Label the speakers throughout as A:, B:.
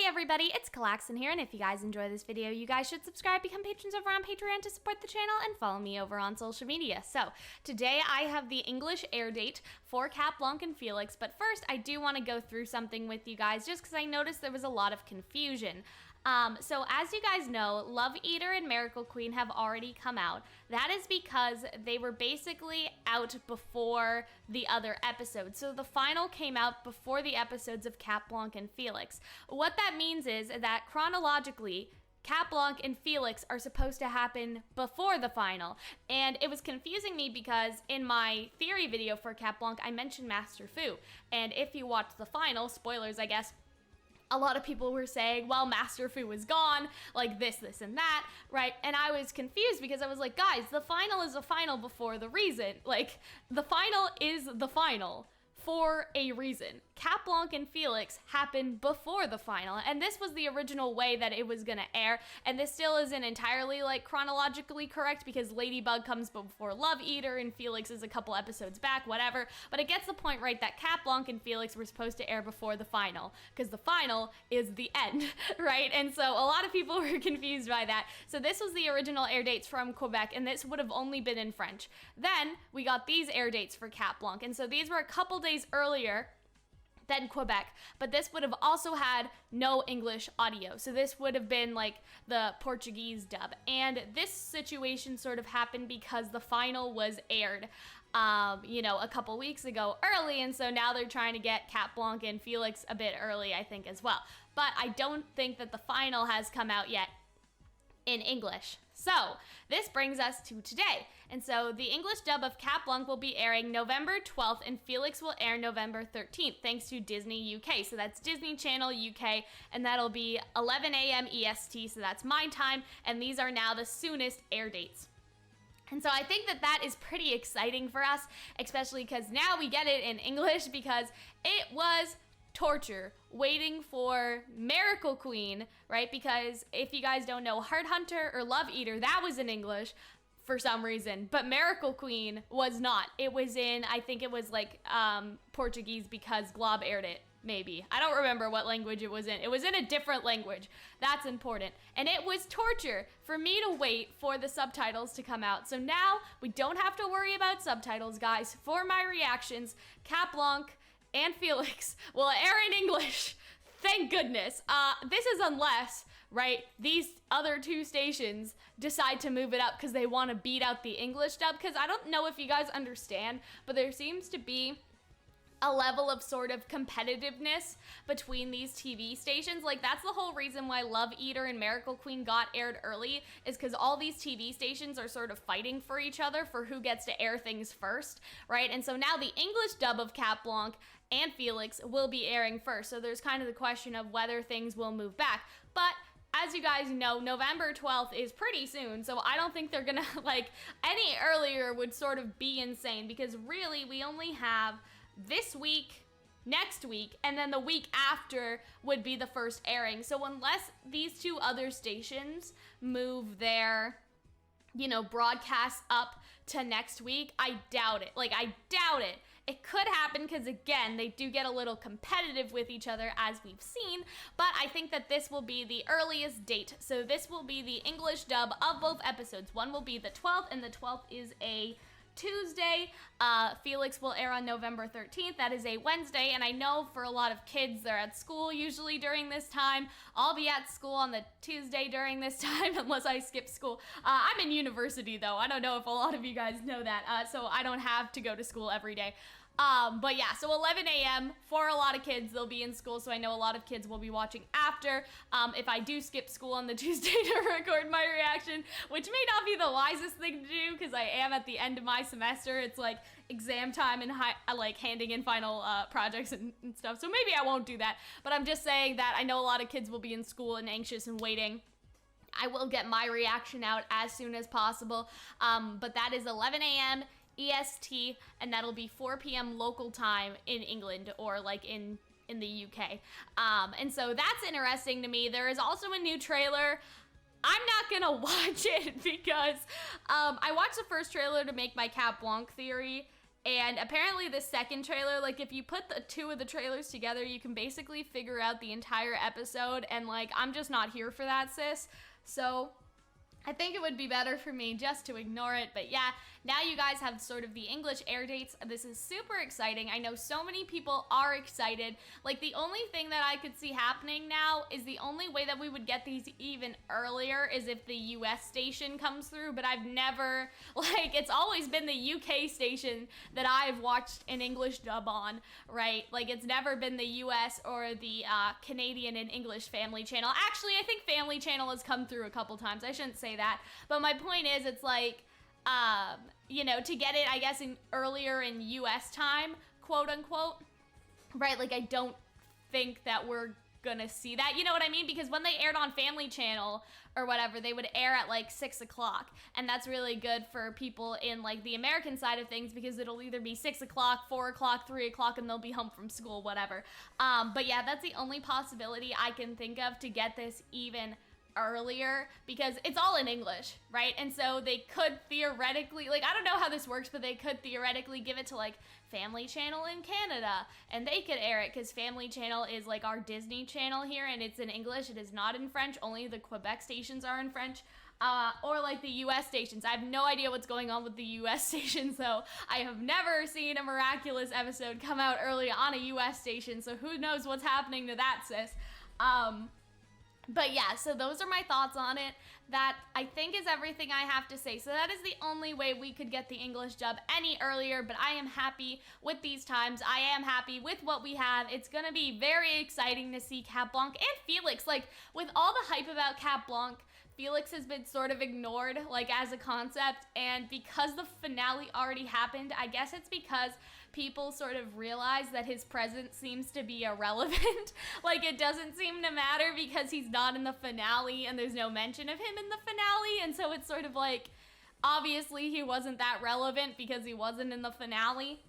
A: everybody, it's Calxiyn here, and if you guys enjoy this video, you guys should subscribe, become patrons over on Patreon to support the channel, and follow me over on social media. So, today I have the English air date for Cat Blanc and Felix, but first I do want to go through something with you guys, just because I noticed there was a lot of confusion. So as you guys know, Love Eater and Miracle Queen have already come out. That is because they were basically out before the other episodes. So the final came out before the episodes of Cat Blanc and Felix. What that means is that chronologically, Cat Blanc and Felix are supposed to happen before the final. And it was confusing me because in my theory video for Cat Blanc, I mentioned Master Fu. And if you watch the final, spoilers I guess, a lot of people were saying, well, Master Fu was gone, like this, and that, right? And I was confused because I was like, guys, the final is the final before the reason. Like, the final is the final for a reason. Cat Blanc and Felix happened before the final, and this was the original way that it was gonna air, and this still isn't entirely, like, chronologically correct because Ladybug comes before Love Eater and Felix is a couple episodes back, whatever, but it gets the point right that Cat Blanc and Felix were supposed to air before the final, because the final is the end, right? And so a lot of people were confused by that. So this was the original air dates from Quebec, and this would have only been in French. Then we got these air dates for Cat Blanc, and so these were a couple days earlier than Quebec, but this would have also had no English audio. So this would have been like the Portuguese dub. And this situation sort of happened because the final was aired, a couple weeks ago early, and so now they're trying to get Cat Blanc and Felix a bit early, I think, as well. But I don't think that the final has come out yet in English. So this brings us to today. And so the English dub of Cat Blanc will be airing November 12th and Felix will air November 13th thanks to Disney UK. So that's Disney Channel UK, and that'll be 11 a.m. EST, so that's my time, and these are now the soonest air dates. And so I think that that is pretty exciting for us, especially because now we get it in English, because it was torture waiting for Miracle Queen, right? Because if you guys don't know, Heart Hunter or Love Eater, that was in English for some reason, but Miracle Queen was not. It was in, I think it was like Portuguese because Glob aired it, maybe. I don't remember what language it was in. It was in a different language. That's important. And it was torture for me to wait for the subtitles to come out. So now we don't have to worry about subtitles, guys. For my reactions, Cat Blanc and Felix will air in English. Thank goodness. This is unless, right, these other two stations decide to move it up because they want to beat out the English dub. Because I don't know if you guys understand, but there seems to be a level of sort of competitiveness between these TV stations. Like, that's the whole reason why Love Eater and Miracle Queen got aired early, is because all these TV stations are sort of fighting for each other for who gets to air things first, right? And so now the English dub of Cat Blanc and Felix will be airing first. So there's kind of the question of whether things will move back. But as you guys know, November 12th is pretty soon, so I don't think they're gonna, like, any earlier would sort of be insane, because really we only have this week, next week, and then the week after would be the first airing. So unless these two other stations move their, broadcasts up to next week, I doubt it. Like, I doubt it. It could happen because, again, they do get a little competitive with each other, as we've seen, but I think that this will be the earliest date. So this will be the English dub of both episodes. One will be the 12th, and the 12th is a Tuesday. Felix will air on November 13th. That is a Wednesday, and I know for a lot of kids, they're at school usually during this time. I'll be at school on the Tuesday during this time, unless I skip school. I'm in university, though. I don't know if a lot of you guys know that, so I don't have to go to school every day. But yeah, so 11 a.m. for a lot of kids, they'll be in school, so I know a lot of kids will be watching after. If I do skip school on the Tuesday to record my reaction, which may not be the wisest thing to do because I am at the end of my semester. It's like exam time and like handing in final projects and stuff, so maybe I won't do that. But I'm just saying that I know a lot of kids will be in school and anxious and waiting. I will get my reaction out as soon as possible, but that is 11 a.m. EST, and that'll be 4 p.m. local time in England, or like in the UK. And so that's interesting to me. There is also a new trailer. I'm not gonna watch it because I watched the first trailer to make my Cat Blanc theory, And apparently the second trailer, like if you put the two of the trailers together, you can basically figure out the entire episode, and like I'm just not here for that, sis. So I think it would be better for me just to ignore it. But yeah, now you guys have sort of the English air dates. This is super exciting. I know so many people are excited. Like the only thing that I could see happening now is the only way that we would get these even earlier is if the US station comes through, but I've never, like it's always been the UK station that I've watched an English dub on, right? Like it's never been the US or the Canadian and English Family Channel. Actually, I think Family Channel has come through a couple times. I shouldn't say that, but my point is it's like you know, to get it I guess in earlier in US time, quote unquote, right? Like I don't think that we're gonna see that, you know what I mean? Because when they aired on Family Channel or whatever, they would air at like 6 o'clock, and that's really good for people in like the American side of things because it'll either be 6 o'clock, 4 o'clock, 3 o'clock, and they'll be home from school, whatever. But yeah, that's the only possibility I can think of to get this even earlier, because it's all in English, right? And so they could theoretically, like I don't know how this works, but they could theoretically give it to like Family Channel in Canada, and they could air it because Family Channel is like our Disney Channel here, and it's in English. It is not in French. Only the Quebec stations are in French. Or like the US stations. I have no idea what's going on with the US stations though. I have never seen a Miraculous episode come out early on a US station, so who knows what's happening to that, sis. But yeah, so those are my thoughts on it. That I think is everything I have to say. So that is the only way we could get the English dub any earlier, but I am happy with these times. I am happy with what we have. It's gonna be very exciting to see Cat Blanc and Felix. Like, with all the hype about Cat Blanc, Felix has been sort of ignored, like, as a concept, and because the finale already happened, I guess it's because people sort of realize that his presence seems to be irrelevant. Like, it doesn't seem to matter because he's not in the finale and there's no mention of him in the finale, and so it's sort of like, obviously he wasn't that relevant because he wasn't in the finale.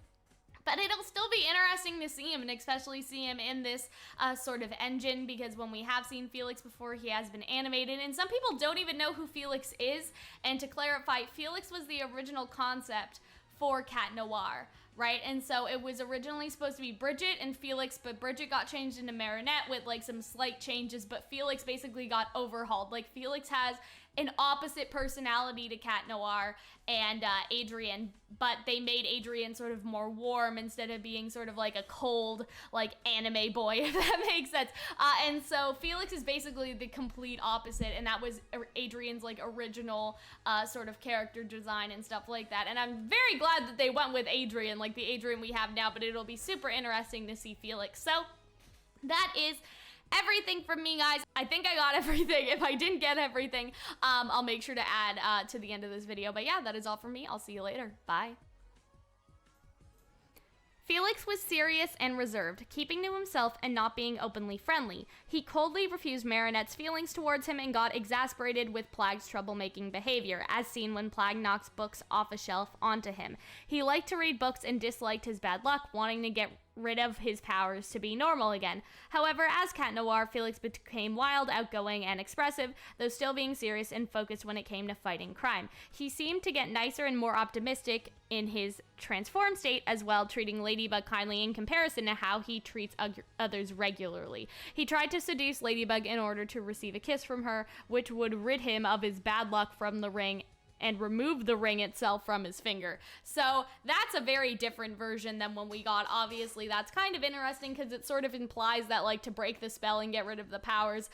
A: But it'll still be interesting to see him, and especially see him in this sort of engine, because when we have seen Felix before, he has been animated, and some people don't even know who Felix is. And to clarify, Felix was the original concept for Cat Noir, right? And so it was originally supposed to be Bridget and Felix, but Bridget got changed into Marinette with like some slight changes, but Felix basically got overhauled. Like, Felix has an opposite personality to Cat Noir and Adrian, but they made Adrian sort of more warm instead of being sort of like a cold, like, anime boy, if that makes sense. And so Felix is basically the complete opposite, and that was Adrian's like original sort of character design and stuff like that. And I'm very glad that they went with Adrian, like the Adrian we have now, but it'll be super interesting to see Felix. So that is everything from me, guys. I think I got everything. If I didn't get everything, I'll make sure to add to the end of this video. But yeah, that is all from me. I'll see you later. Bye. Felix was serious and reserved, keeping to himself and not being openly friendly. He coldly refused Marinette's feelings towards him and got exasperated with Plag's troublemaking behavior, as seen when Plag knocks books off a shelf onto him. He liked to read books and disliked his bad luck, wanting to get rid of his powers to be normal again. However, as Cat Noir, Felix became wild, outgoing, and expressive, though still being serious and focused when it came to fighting crime. He seemed to get nicer and more optimistic in his transformed state as well, treating Ladybug kindly in comparison to how he treats others regularly. He tried to seduce Ladybug in order to receive a kiss from her, which would rid him of his bad luck from the ring and remove the ring itself from his finger. So that's a very different version than when we got. Obviously, that's kind of interesting because it sort of implies that, like, to break the spell and get rid of the powers,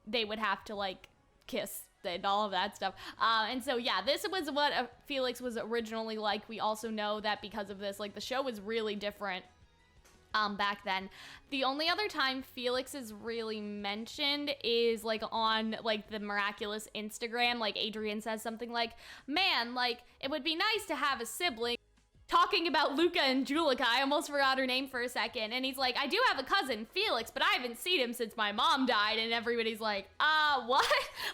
A: they would have to, like, kiss and all of that stuff. And so, yeah, this was what Felix was originally like. We also know that because of this, like, the show was really different back then. The only other time Felix is really mentioned is like on like the Miraculous Instagram. Like, Adrian says something like, man, like, it would be nice to have a sibling, talking about Luca and Julika. I almost forgot her name for a second. And he's like, I do have a cousin, Felix, but I haven't seen him since my mom died. And everybody's like, what?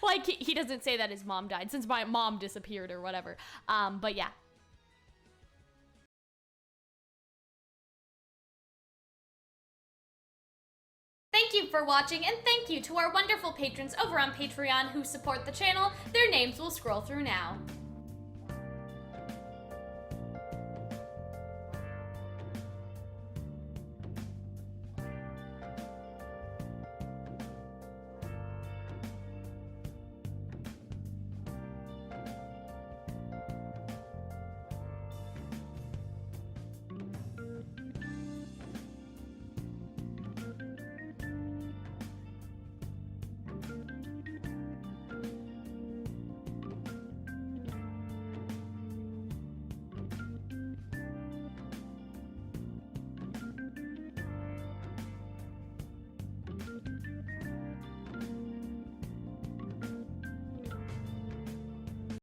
A: Like, he doesn't say that his mom died, since my mom disappeared or whatever. But yeah. Thank you for watching, and thank you to our wonderful patrons over on Patreon who support the channel. Their names will scroll through now.